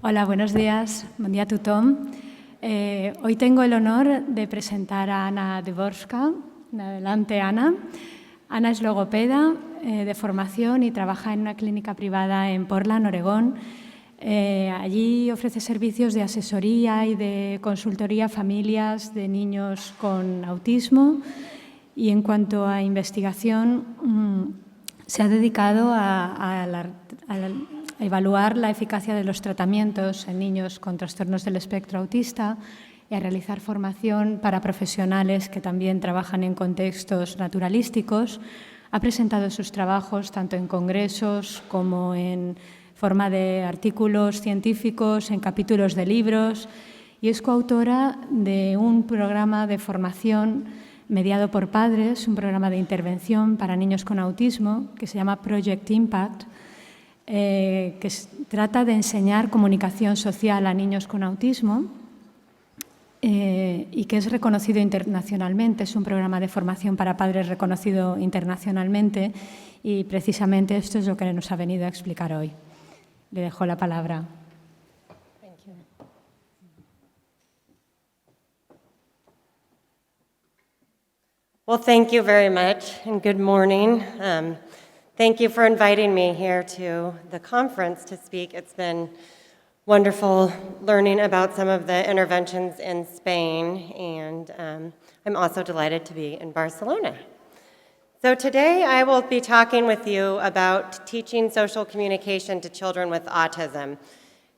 Hola, buenos días. Buen día a tothom. Hoy tengo el honor de presentar a Ana Dvorstcsak. Adelante, Ana. Ana es logopeda de formación y trabaja en una clínica privada en Portland, Oregón. Allí ofrece servicios de asesoría y de consultoría a familias de niños con autismo. Y en cuanto a investigación, se ha dedicado a evaluar la eficacia de los tratamientos en niños con trastornos del espectro autista y a realizar formación para profesionales que también trabajan en contextos naturalísticos. Ha presentado sus trabajos tanto en congresos como en forma de artículos científicos, en capítulos de libros, y es coautora de un programa de formación mediado por padres, un programa de intervención para niños con autismo que se llama Project Impact, que trata de enseñar comunicación social a niños con autismo y que es reconocido internacionalmente. Es un programa de formación para padres reconocido internacionalmente y precisamente esto es lo que nos ha venido a explicar hoy. Le dejo la palabra. Well, thank you very much, and good morning. Thank you for inviting me here to the conference to speak. It's been wonderful learning about some of the interventions in Spain, and I'm also delighted to be in Barcelona. So today I will be talking with you about teaching social communication to children with autism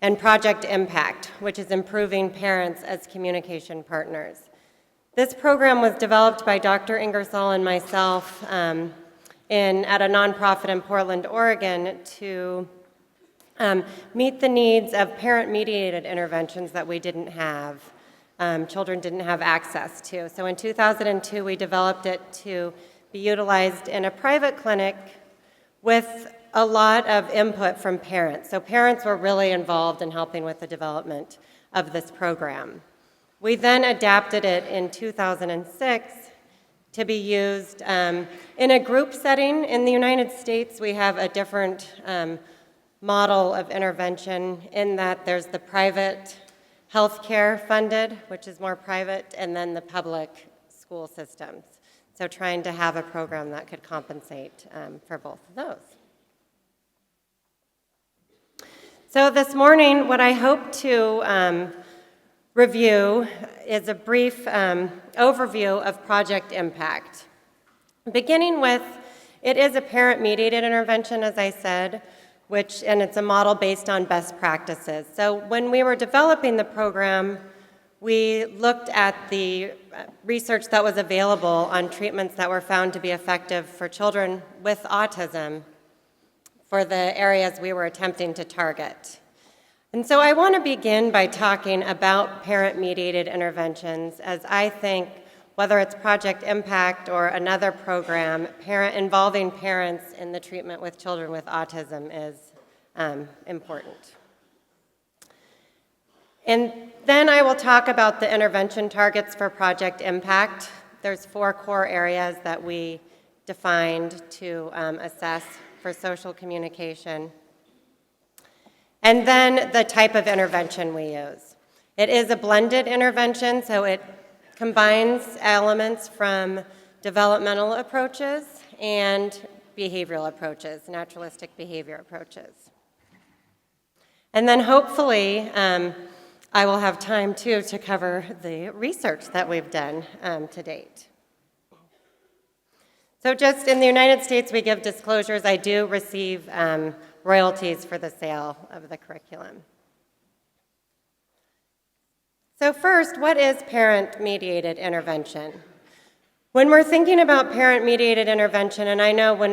and Project Impact, which is improving parents as communication partners. This program was developed by Dr. Ingersoll and myself at a nonprofit in Portland, Oregon, to meet the needs of parent-mediated interventions that we didn't have, children didn't have access to. So in 2002, we developed it to be utilized in a private clinic with a lot of input from parents. So parents were really involved in helping with the development of this program. We then adapted it in 2006 to be used in a group setting. In the United States, we have a different model of intervention in that there's the private healthcare funded, which is more private, and then the public school systems. So trying to have a program that could compensate for both of those. So this morning, what I hope to review is a brief overview of Project Impact. Beginning with, it is a parent-mediated intervention, as I said, and it's a model based on best practices. So when we were developing the program, we looked at the research that was available on treatments that were found to be effective for children with autism for the areas we were attempting to target. And so I want to begin by talking about parent-mediated interventions, as I think, whether it's Project Impact or another program, involving parents in the treatment with children with autism is important. And then I will talk about the intervention targets for Project Impact. There's 4 core areas that we defined to assess for social communication. And then the type of intervention we use. It is a blended intervention, so it combines elements from developmental approaches and behavioral approaches, naturalistic behavior approaches. And then hopefully, I will have time too to cover the research that we've done to date. So just in the United States, we give disclosures. I do receive royalties for the sale of the curriculum. So first, what is parent-mediated intervention? When we're thinking about parent-mediated intervention, and I know when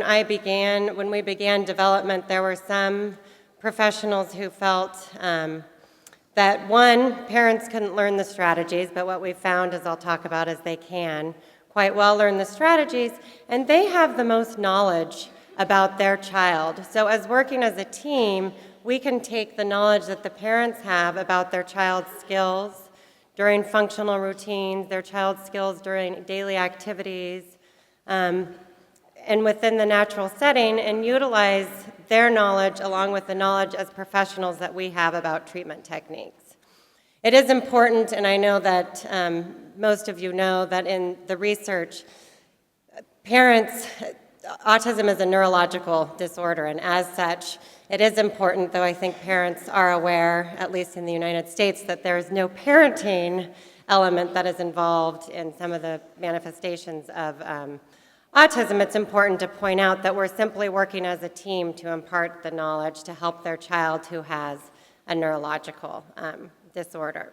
we began development, there were some professionals who felt that one, parents couldn't learn the strategies, but what we found, as I'll talk about, is they can quite well learn the strategies, and they have the most knowledge about their child. So as working as a team, we can take the knowledge that the parents have about their child's skills during functional routines, their child's skills during daily activities, and within the natural setting, and utilize their knowledge along with the knowledge as professionals that we have about treatment techniques. It is important, and I know that most of you know that in the research, autism is a neurological disorder, and as such, it is important, though I think parents are aware, at least in the United States, that there is no parenting element that is involved in some of the manifestations of autism. It's important to point out that we're simply working as a team to impart the knowledge to help their child who has a neurological disorder.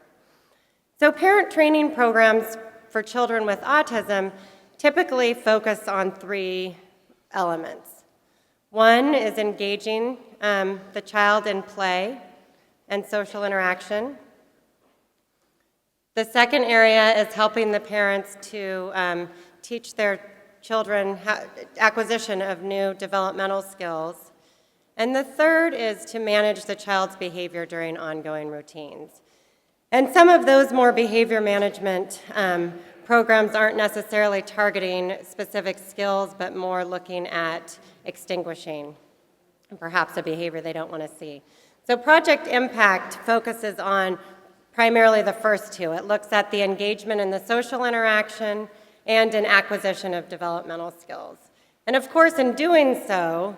So parent training programs for children with autism typically focus on 3 elements. One is engaging the child in play and social interaction. The second area is helping the parents to teach their children acquisition of new developmental skills. And the third is to manage the child's behavior during ongoing routines. And some of those more behavior management programs aren't necessarily targeting specific skills, but more looking at extinguishing perhaps a behavior they don't want to see. So Project Impact focuses on primarily the first 2. It looks at the engagement in the social interaction and an acquisition of developmental skills. And of course, in doing so,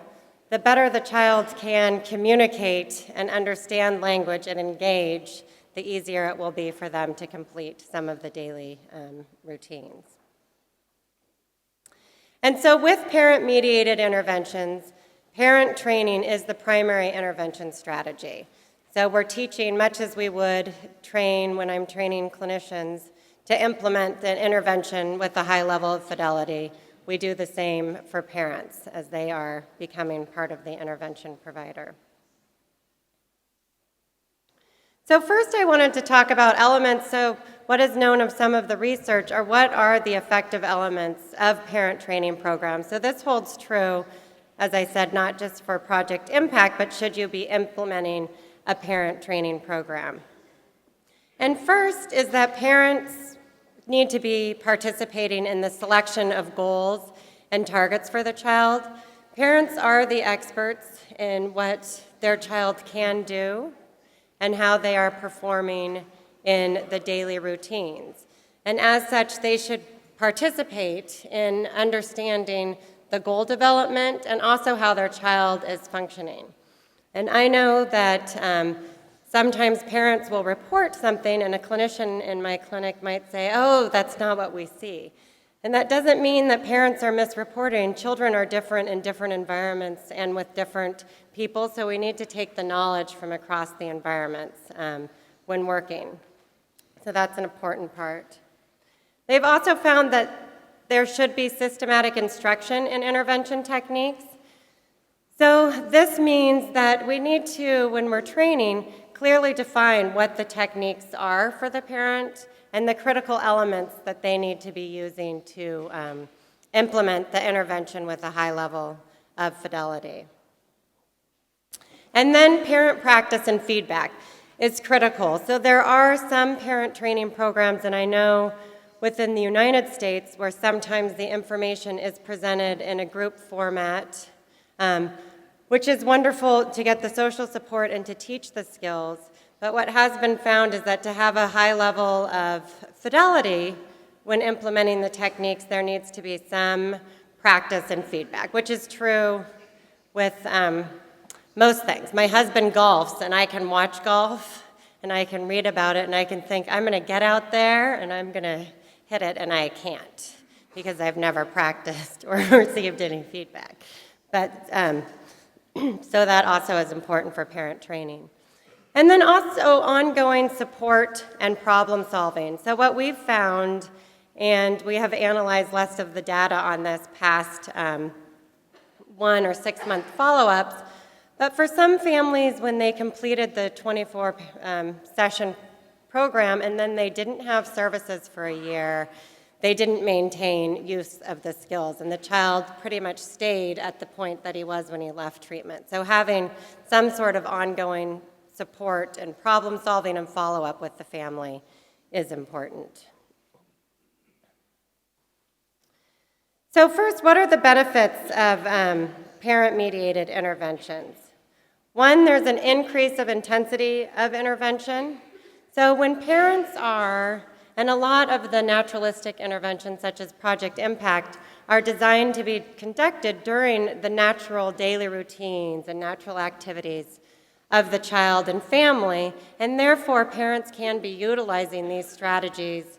the better the child can communicate and understand language and engage, the easier it will be for them to complete some of the daily routines. And so with parent-mediated interventions, parent training is the primary intervention strategy. So we're teaching, much as we would train when I'm training clinicians, to implement an intervention with a high level of fidelity. We do the same for parents as they are becoming part of the intervention provider. So first I wanted to talk about elements. So what is known of some of the research, or what are the effective elements of parent training programs? So this holds true, as I said, not just for Project Impact, but should you be implementing a parent training program. And first is that parents need to be participating in the selection of goals and targets for the child. Parents are the experts in what their child can do and how they are performing in the daily routines. And as such, they should participate in understanding the goal development and also how their child is functioning. And I know that sometimes parents will report something and a clinician in my clinic might say, oh, that's not what we see. And that doesn't mean that parents are misreporting. Children are different in different environments and with different people, so we need to take the knowledge from across the environments when working. So that's an important part. They've also found that there should be systematic instruction in intervention techniques. So this means that we need to, when we're training, clearly define what the techniques are for the parent and the critical elements that they need to be using to implement the intervention with a high level of fidelity. And then parent practice and feedback is critical. So there are some parent training programs, and I know within the United States where sometimes the information is presented in a group format, which is wonderful to get the social support and to teach the skills. But what has been found is that to have a high level of fidelity when implementing the techniques, there needs to be some practice and feedback, which is true with most things. My husband golfs, and I can watch golf, and I can read about it, and I can think, I'm going to get out there, and I'm going to hit it, and I can't, because I've never practiced or received any feedback. But so that also is important for parent training. And then also ongoing support and problem solving. So what we've found, and we have analyzed less of the data on this past 1 or 6 month follow-ups, but for some families when they completed the 24 session program and then they didn't have services for a year, they didn't maintain use of the skills, and the child pretty much stayed at the point that he was when he left treatment. So having some sort of ongoing support and problem solving and follow-up with the family is important. So first, what are the benefits of parent-mediated interventions? One, there's an increase of intensity of intervention. So when parents are, and a lot of the naturalistic interventions such as Project Impact are designed to be conducted during the natural daily routines and natural activities of the child and family, and therefore parents can be utilizing these strategies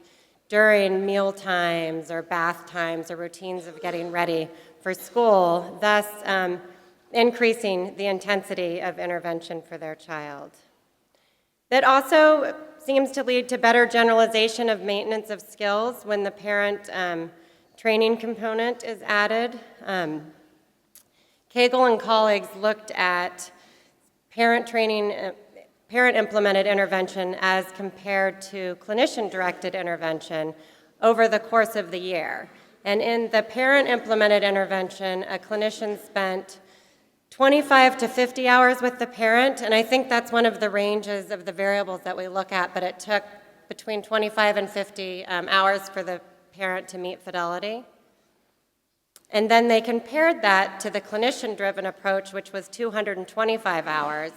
during meal times or bath times or routines of getting ready for school, thus increasing the intensity of intervention for their child. That also seems to lead to better generalization of maintenance of skills when the parent training component is added. Cagle and colleagues looked at parent-implemented intervention as compared to clinician-directed intervention over the course of the year. And in the parent-implemented intervention, a clinician spent 25 to 50 hours with the parent, and I think that's one of the ranges of the variables that we look at, but it took between 25 and 50 hours for the parent to meet fidelity. And then they compared that to the clinician-driven approach, which was 225 hours.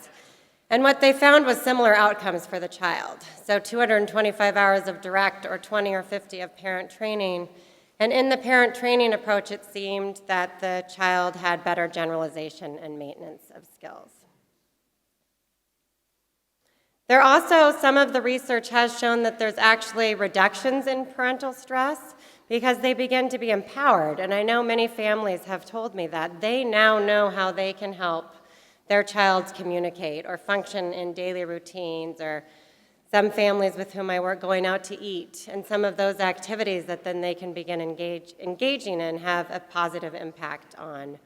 And what they found was similar outcomes for the child. So 225 hours of direct or 20 or 50 of parent training. And in the parent training approach, it seemed that the child had better generalization and maintenance of skills. There also, some of the research has shown that there's actually reductions in parental stress because they begin to be empowered. And I know many families have told me that they now know how they can help their child communicate or function in daily routines, or some families with whom I work going out to eat, and some of those activities that then they can begin engaging in have a positive impact on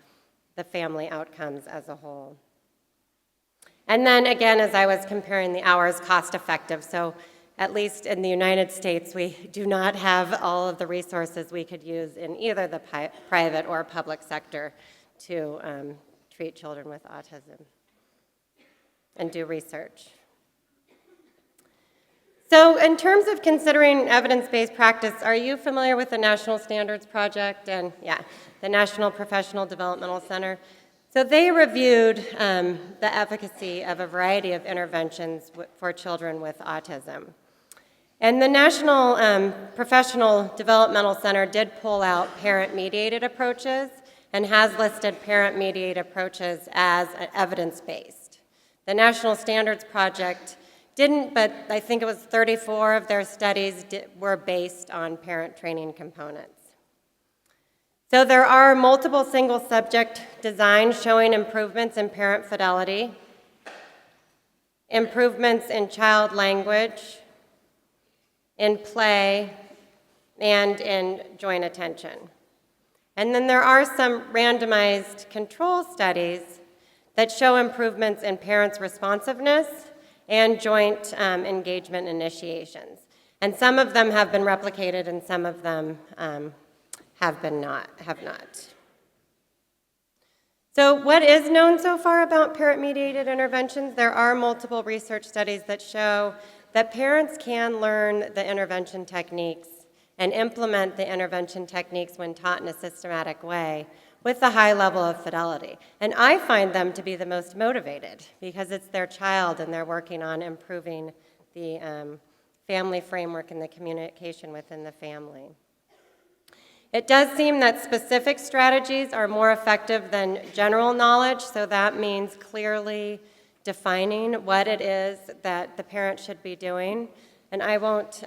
the family outcomes as a whole. And then again, as I was comparing the hours, cost effective. So at least in the United States, we do not have all of the resources we could use in either the private or public sector to treat children with autism and do research. So in terms of considering evidence-based practice, are you familiar with the National Standards Project and, the National Professional Developmental Center? So they reviewed the efficacy of a variety of interventions for children with autism. And the National Professional Developmental Center did pull out parent-mediated approaches and has listed parent-mediated approaches as evidence-based. The National Standards Project didn't, but I think it was 34 of their studies were based on parent training components. So there are multiple single subject designs showing improvements in parent fidelity, improvements in child language, in play, and in joint attention. And then there are some randomized control studies that show improvements in parents' responsiveness and joint engagement initiations. And some of them have been replicated and some of them have not. So what is known so far about parent-mediated interventions? There are multiple research studies that show that parents can learn the intervention techniques and implement the intervention techniques when taught in a systematic way with a high level of fidelity. And I find them to be the most motivated because it's their child and they're working on improving the family framework and the communication within the family. It does seem that specific strategies are more effective than general knowledge, so that means clearly defining what it is that the parent should be doing. And I won't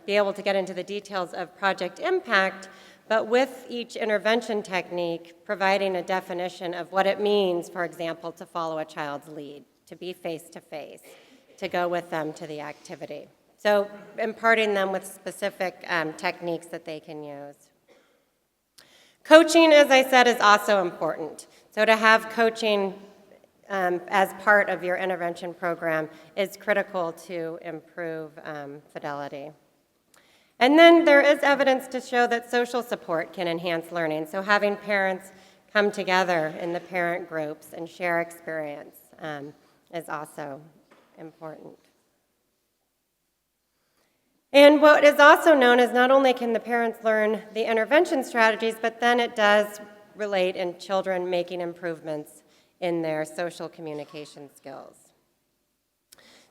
be able to get into the details of Project Impact, but with each intervention technique, providing a definition of what it means, for example, to follow a child's lead, to be face-to-face, to go with them to the activity. So imparting them with specific techniques that they can use. Coaching, as I said, is also important. So to have coaching as part of your intervention program is critical to improve fidelity. And then there is evidence to show that social support can enhance learning. So having parents come together in the parent groups and share experience is also important. And what is also known is not only can the parents learn the intervention strategies, but then it does relate in children making improvements in their social communication skills.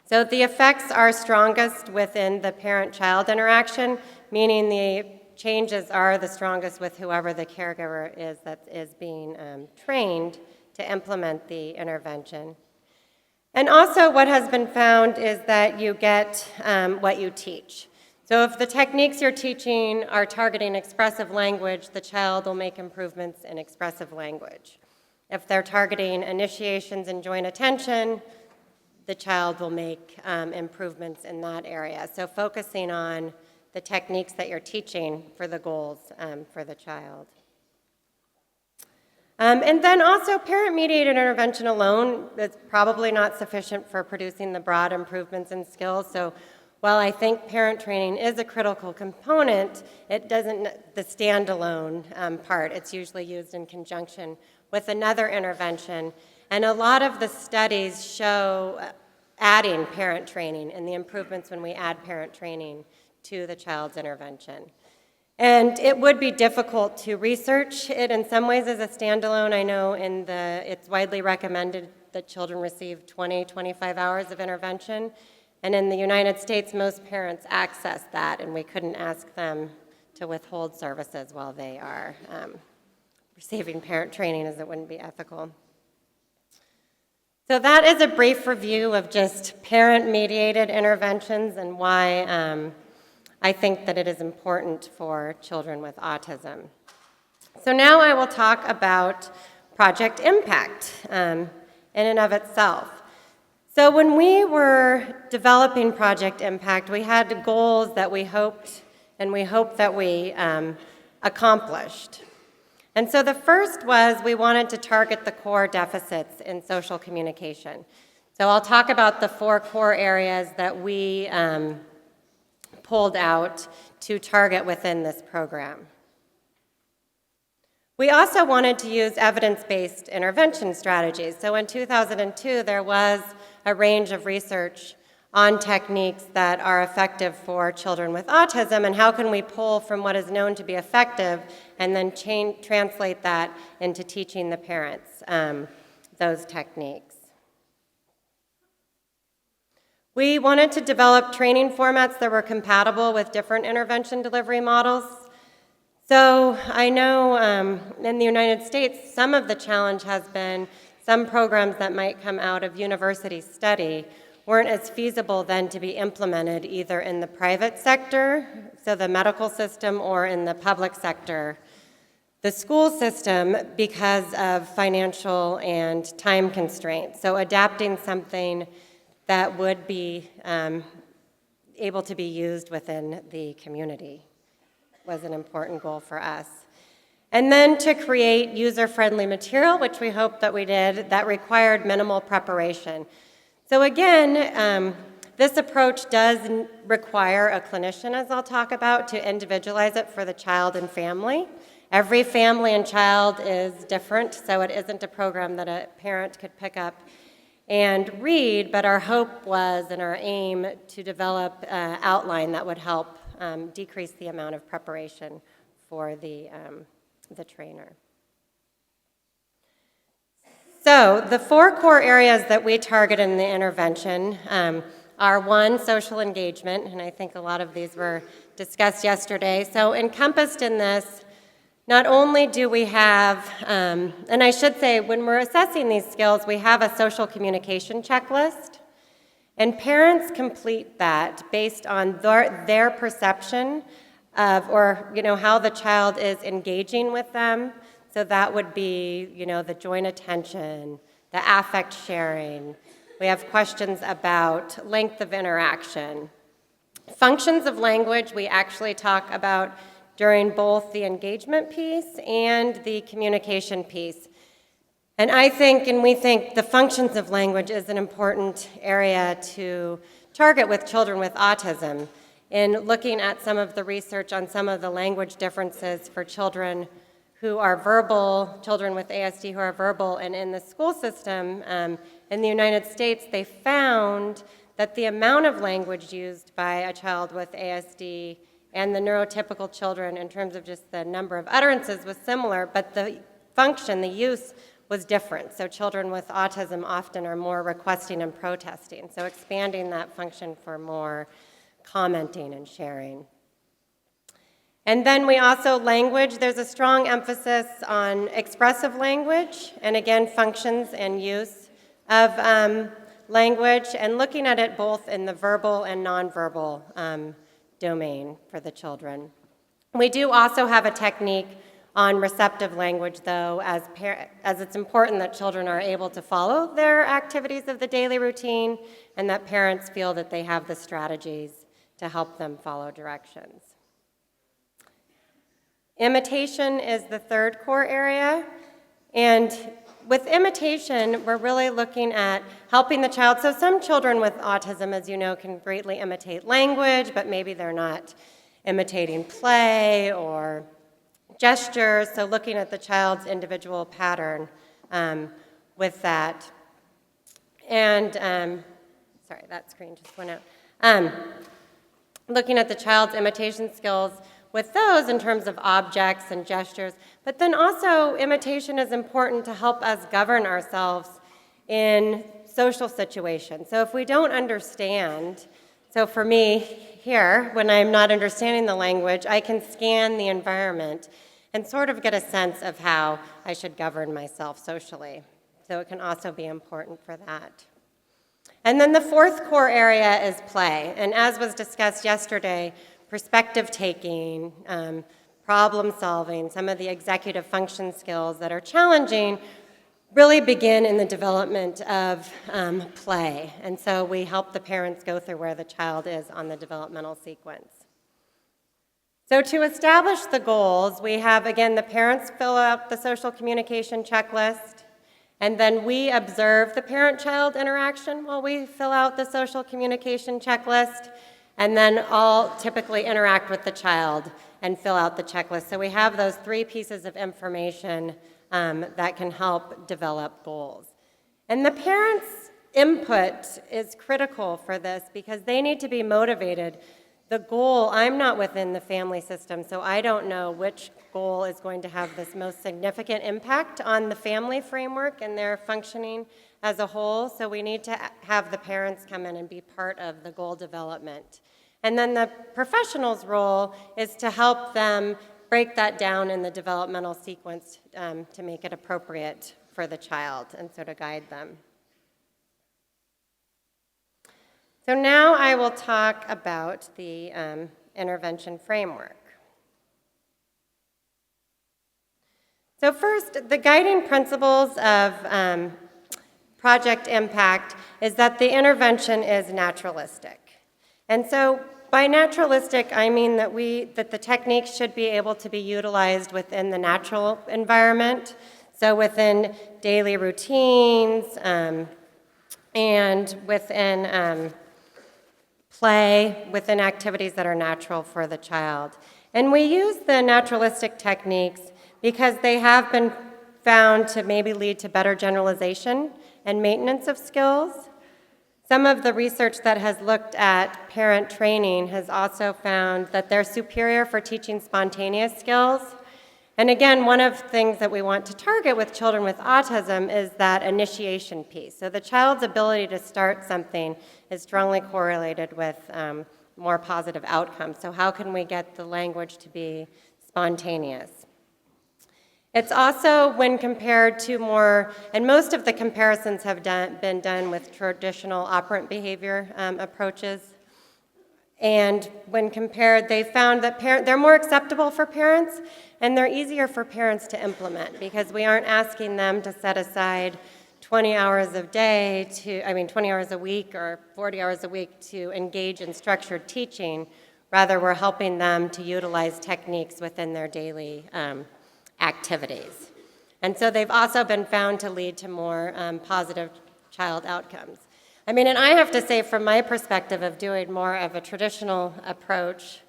So the effects are strongest within the parent-child interaction, meaning the changes are the strongest with whoever the caregiver is that is being trained to implement the intervention. And also what has been found is that you get what you teach. So if the techniques you're teaching are targeting expressive language, the child will make improvements in expressive language. If they're targeting initiations and joint attention, the child will make improvements in that area. So focusing on the techniques that you're teaching for the goals for the child. And then also parent-mediated intervention alone is probably not sufficient for producing the broad improvements in skills. So while I think parent training is a critical component, it doesn't, the standalone part, it's usually used in conjunction with another intervention. And a lot of the studies show adding parent training and the improvements when we add parent training to the child's intervention. And it would be difficult to research it in some ways as a standalone. I know it's widely recommended that children receive 20, 25 hours of intervention. And in the United States, most parents access that, and we couldn't ask them to withhold services while they are receiving parent training, as it wouldn't be ethical. So that is a brief review of just parent-mediated interventions and why I think that it is important for children with autism. So now I will talk about Project Impact in and of itself. So when we were developing Project Impact, we had goals that we hoped that we accomplished. And so the first was we wanted to target the core deficits in social communication. So I'll talk about the 4 core areas that we pulled out to target within this program. We also wanted to use evidence-based intervention strategies. So in 2002, there was a range of research on techniques that are effective for children with autism, and how can we pull from what is known to be effective and then translate that into teaching the parents those techniques. We wanted to develop training formats that were compatible with different intervention delivery models. So I know in the United States, some of the challenge has been some programs that might come out of university study weren't as feasible then to be implemented either in the private sector, so the medical system, or in the public sector, the school system, because of financial and time constraints. So adapting something that would be able to be used within the community was an important goal for us. And then to create user-friendly material, which we hope that we did, that required minimal preparation. So again, this approach does require a clinician, as I'll talk about, to individualize it for the child and family. Every family and child is different, so it isn't a program that a parent could pick up and read, but our hope was and our aim to develop an outline that would help decrease the amount of preparation for the trainer. So the 4 core areas that we target in the intervention are 1, social engagement, and I think a lot of these were discussed yesterday. So encompassed in this, not only do we have, and I should say when we're assessing these skills, we have a social communication checklist, and parents complete that based on their perception of, or how the child is engaging with them. So that would be, the joint attention, the affect sharing. We have questions about length of interaction. Functions of language we actually talk about during both the engagement piece and the communication piece. And I think, and we think, the functions of language is an important area to target with children with autism. In looking at some of the research on some of the language differences for children who are verbal, children with ASD who are verbal, and in the school system in the United States, they found that the amount of language used by a child with ASD and the neurotypical children in terms of just the number of utterances was similar, but the function, the use, was different. So children with autism often are more requesting and protesting, so expanding that function for more commenting and sharing. And then we also, language, there's a strong emphasis on expressive language, and again, functions and use of language, and looking at it both in the verbal and nonverbal domain for the children. We do also have a technique on receptive language, though, as it's important that children are able to follow their activities of the daily routine and that parents feel that they have the strategies to help them follow directions. Imitation is the third core area, and with imitation, we're really looking at helping the child. So some children with autism, as you know, can greatly imitate language, but maybe they're not imitating play or gestures, so looking at the child's individual pattern with that. And, sorry, that screen just went out. Looking at the child's imitation skills with those in terms of objects and gestures, but then also imitation is important to help us govern ourselves in social situations. So if we don't understand, so for me here, when I'm not understanding the language, I can scan the environment and sort of get a sense of how I should govern myself socially. So it can also be important for that. And then the fourth core area is play. And as was discussed yesterday, perspective taking, problem solving, some of the executive function skills that are challenging really begin in the development of play. And so we help the parents go through where the child is on the developmental sequence. So to establish the goals, we have, again, the parents fill out the social communication checklist, and then we observe the parent-child interaction while we fill out the social communication checklist, and then all typically interact with the child and fill out the checklist. So we have those three pieces of information that can help develop goals. And the parents' input is critical for this because they need to be motivated. The goal, I'm not within the family system, so I don't know which goal is going to have this most significant impact on the family framework and their functioning as a whole, so we need to have the parents come in and be part of the goal development. And then the professional's role is to help them break that down in the developmental sequence to make it appropriate for the child and so to guide them. So now I will talk about the intervention framework. So first, the guiding principles of Project Impact is that the intervention is naturalistic. And so by naturalistic, I mean that the techniques should be able to be utilized within the natural environment, so within daily routines and within play, within activities that are natural for the child. And we use the naturalistic techniques because they have been found to maybe lead to better generalization and maintenance of skills. Some of the research that has looked at parent training has also found that they're superior for teaching spontaneous skills. And again, one of the things that we want to target with children with autism is that initiation piece. So the child's ability to start something is strongly correlated with more positive outcomes. So how can we get the language to be spontaneous? It's also, when compared to more, and most of the comparisons have been done with traditional operant behavior approaches. And when compared, they found that they're more acceptable for parents, and they're easier for parents to implement because we aren't asking them to set aside 20 hours a day 20 hours a week or 40 hours a week to engage in structured teaching. Rather, we're helping them to utilize techniques within their daily activities. And so they've also been found to lead to more positive child outcomes. And I have to say, from my perspective of doing more of a traditional approach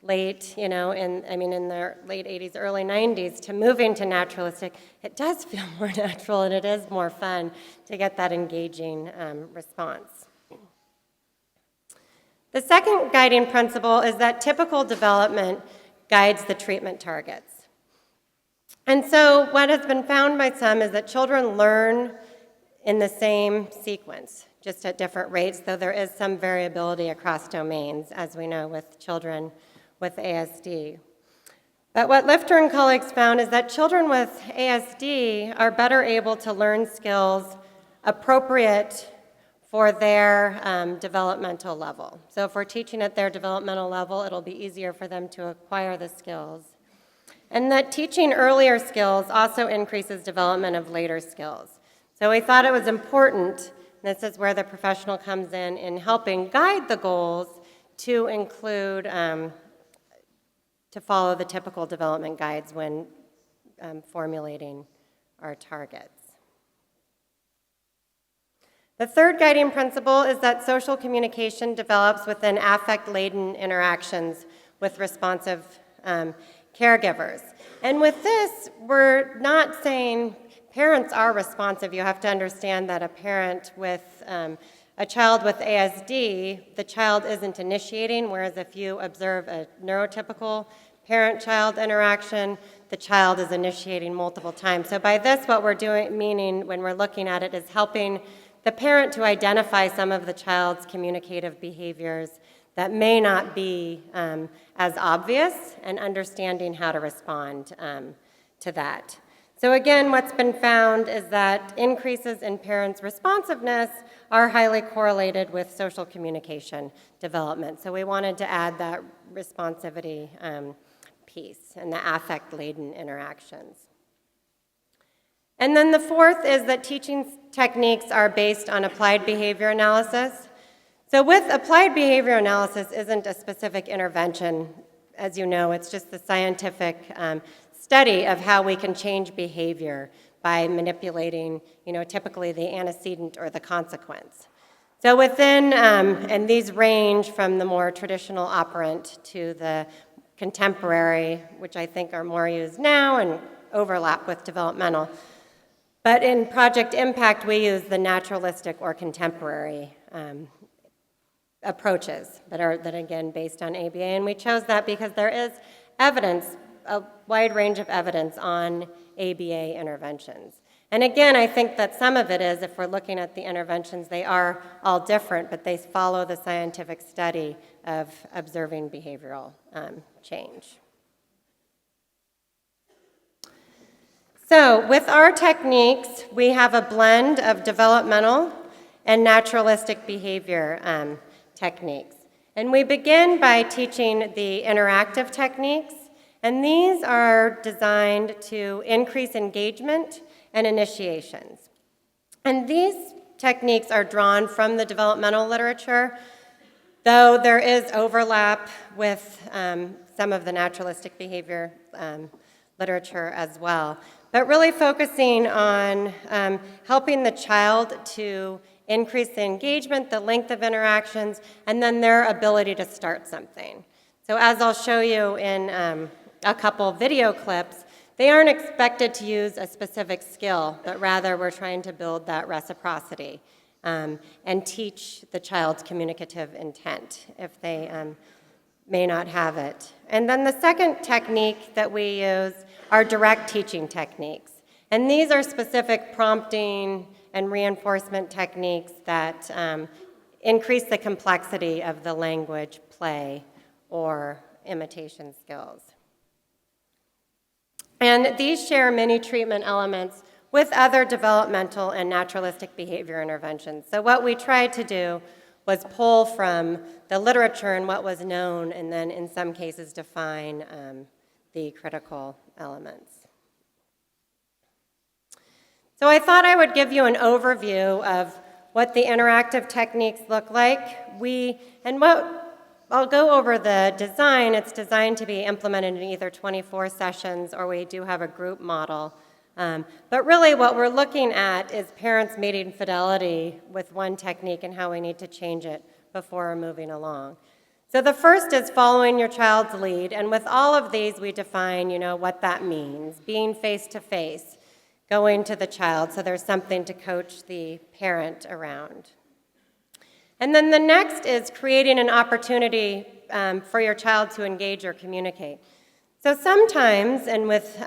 late, in the late 80s, early 90s, to moving to naturalistic, it does feel more natural and it is more fun to get that engaging response. The second guiding principle is that typical development guides the treatment targets. And so what has been found by some is that children learn in the same sequence, just at different rates, though there is some variability across domains, as we know with children with ASD. But what Lifter and colleagues found is that children with ASD are better able to learn skills appropriate for their developmental level. So if we're teaching at their developmental level, it'll be easier for them to acquire the skills. And that teaching earlier skills also increases development of later skills. So we thought it was important, and this is where the professional comes in helping guide the goals to include, to follow the typical development guides when formulating our targets. The third guiding principle is that social communication develops within affect-laden interactions with responsive caregivers. And with this, we're not saying parents are responsive. You have to understand that a parent with a child with ASD, the child isn't initiating, whereas if you observe a neurotypical parent-child interaction, the child is initiating multiple times. So by this, what we're doing, meaning when we're looking at it, is helping the parent to identify some of the child's communicative behaviors that may not be as obvious, and understanding how to respond to that. So again, what's been found is that increases in parents' responsiveness are highly correlated with social communication development. So we wanted to add that responsivity piece and the affect-laden interactions. And then the fourth is that teaching techniques are based on applied behavior analysis. So with applied behavior analysis isn't a specific intervention. As you know, it's just the scientific study of how we can change behavior by manipulating, typically the antecedent or the consequence. So within, and these range from the more traditional operant to the contemporary, which I think are more used now and overlap with developmental. But in Project Impact, we use the naturalistic or contemporary approaches that are, again, based on ABA. And we chose that because there is evidence, a wide range of evidence on ABA interventions. And again, I think that some of it is, if we're looking at the interventions, they are all different, but they follow the scientific study of observing behavioral change. So with our techniques, we have a blend of developmental and naturalistic behavior techniques. And we begin by teaching the interactive techniques, and these are designed to increase engagement and initiations. And these techniques are drawn from the developmental literature, though there is overlap with some of the naturalistic behavior literature as well. But really focusing on helping the child to increase the engagement, the length of interactions, and then their ability to start something. So as I'll show you in a couple video clips, they aren't expected to use a specific skill, but rather we're trying to build that reciprocity and teach the child's communicative intent if they may not have it. And then the second technique that we use are direct teaching techniques. And these are specific prompting and reinforcement techniques that increase the complexity of the language, play, or imitation skills. And these share many treatment elements with other developmental and naturalistic behavior interventions. So what we tried to do was pull from the literature and what was known, and then in some cases define the critical elements. So I thought I would give you an overview of what the interactive techniques look like. I'll go over the design. It's designed to be implemented in either 24 sessions, or we do have a group model. But really what we're looking at is parents meeting fidelity with one technique and how we need to change it before moving along. So the first is following your child's lead, and with all of these we define, what that means. Being face-to-face, going to the child, so there's something to coach the parent around. And then the next is creating an opportunity for your child to engage or communicate. So sometimes, and with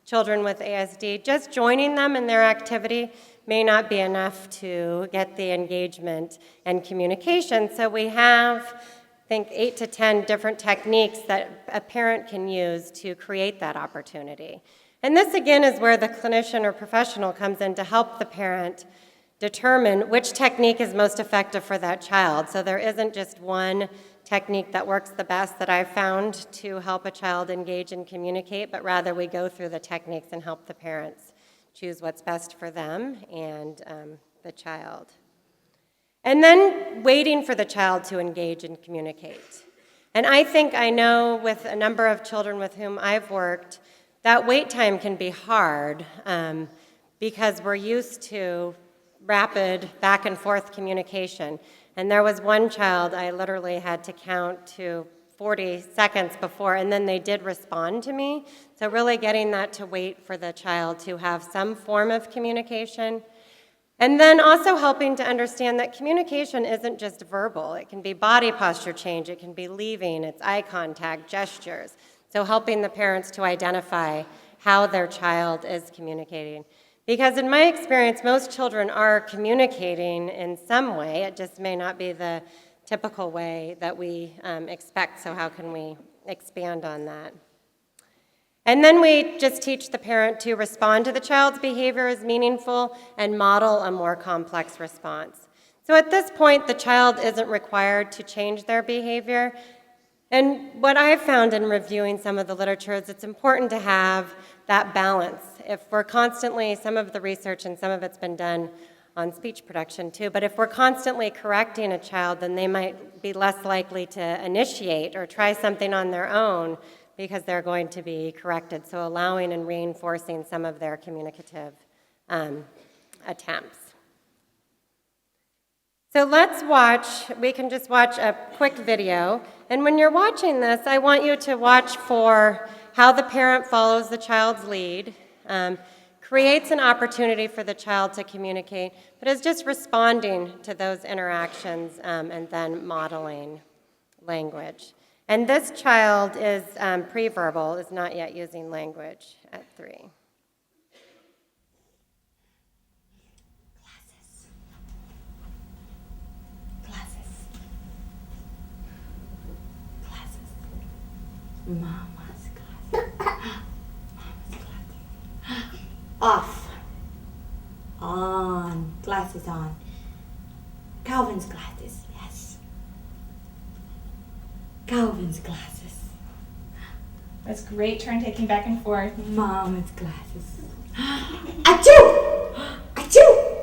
children with ASD, just joining them in their activity may not be enough to get the engagement and communication. So we have, I think, 8 to 10 different techniques that a parent can use to create that opportunity. And this, again, is where the clinician or professional comes in to help the parent determine which technique is most effective for that child. So there isn't just one technique that works the best that I've found to help a child engage and communicate, but rather we go through the techniques and help the parents choose what's best for them and the child. And then waiting for the child to engage and communicate. And I think I know with a number of children with whom I've worked, that wait time can be hard because we're used to rapid back and forth communication. And there was one child I literally had to count to 40 seconds before, and then they did respond to me. So really getting that to wait for the child to have some form of communication. And then also helping to understand that communication isn't just verbal. It can be body posture change, it can be leaving, it's eye contact, gestures. So helping the parents to identify how their child is communicating. Because in my experience, most children are communicating in some way. It just may not be the typical way that we expect, so how can we expand on that? And then we just teach the parent to respond to the child's behavior as meaningful and model a more complex response. So at this point, the child isn't required to change their behavior. And what I've found in reviewing some of the literature is it's important to have that balance. If we're constantly, some of the research and some of it's been done on speech production too, but if we're constantly correcting a child, then they might be less likely to initiate or try something on their own because they're going to be corrected. So allowing and reinforcing some of their communicative attempts. So we can just watch a quick video. And when you're watching this, I want you to watch for how the parent follows the child's lead, creates an opportunity for the child to communicate, but is just responding to those interactions and then modeling language. And this child is pre-verbal, is not yet using language at 3. Mama's glasses. Mama's glasses. Off. On. Glasses on. Calvin's glasses. Yes. Calvin's glasses. That's great turn taking back and forth. Mama's glasses. Achoo! Achoo!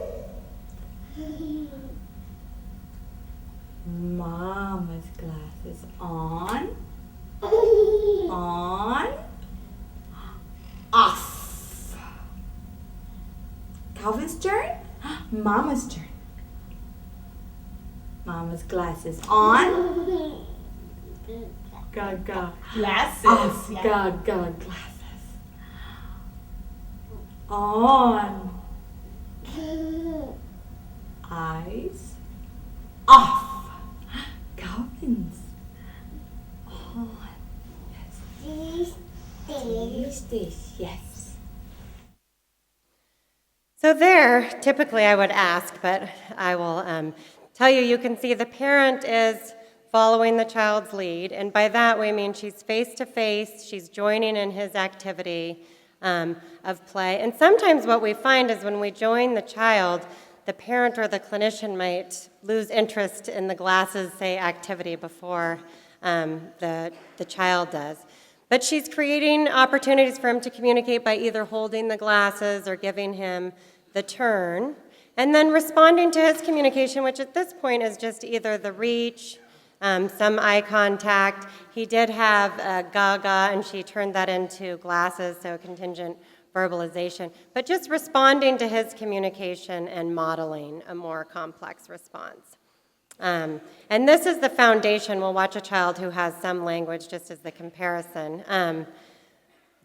Mama's glasses on. On. Off. Calvin's turn. Mama's turn. Mama's glasses on. Gaga. Glasses. Off. Yeah. Gaga glasses. On. Eyes. Off. Calvin's. On. This, yes. So there, typically I would ask, but I will tell you, you can see the parent is following the child's lead, and by that we mean she's face-to-face, she's joining in his activity of play. And sometimes what we find is when we join the child, the parent or the clinician might lose interest in the glasses, say, activity before the child does. But she's creating opportunities for him to communicate by either holding the glasses or giving him the turn, and then responding to his communication, which at this point is just either the reach, some eye contact. He did have a gaga, and she turned that into glasses, so contingent verbalization. But just responding to his communication and modeling a more complex response. And this is the foundation. We'll watch a child who has some language just as the comparison.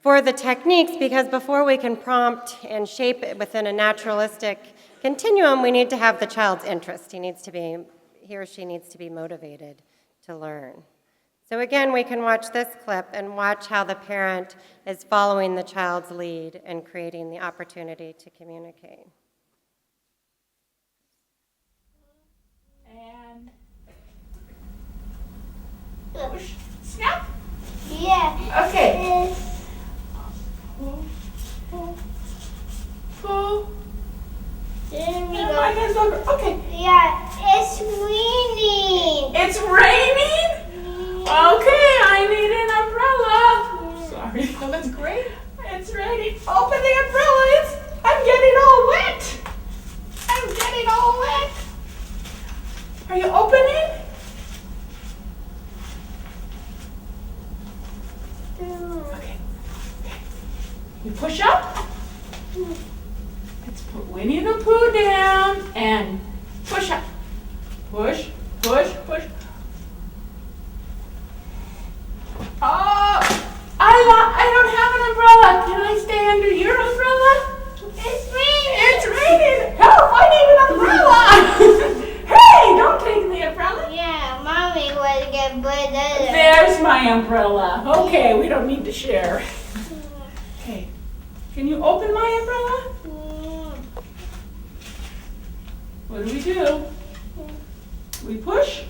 For the techniques, because before we can prompt and shape it within a naturalistic continuum, we need to have the child's interest. He needs to be he or she needs to be motivated to learn. So again, we can watch this clip and watch how the parent is following the child's lead and creating the opportunity to communicate. And push, snap. Yeah. Okay. Pull. There we And my go. hands over. Okay. Yeah, it's raining. It's raining. Okay, I need an umbrella. Sorry. Oh, that's great. It's raining. Open the umbrella. I'm getting all wet. I'm getting all wet. Are you opening? Okay. You push up. Let's put Winnie the Pooh down and push up. Push, push, push. Oh, I don't have an umbrella. Can I stay under your umbrella? It's raining. It's raining. Help, I need an umbrella. Hey, don't take the umbrella. Yeah, mommy was get better. There's my umbrella. Okay, we don't need to share. Okay, can you open my umbrella? What do? We push.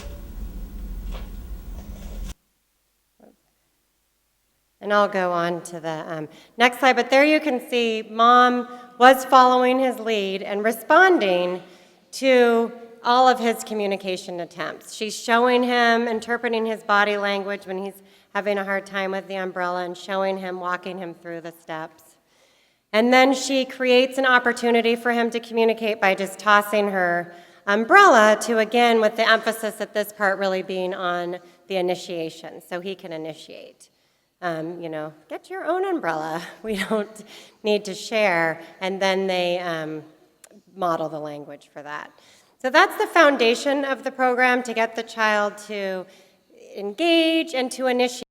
And I'll go on to the next slide, but there you can see Mom was following his lead and responding to all of his communication attempts. She's showing him, interpreting his body language when he's having a hard time with the umbrella and showing him, walking him through the steps. And then she creates an opportunity for him to communicate by just tossing her umbrella to, again, with the emphasis at this part really being on the initiation, so he can initiate. Get your own umbrella. We don't need to share. And then they model the language for that. So that's the foundation of the program, to get the child to engage and to initiate.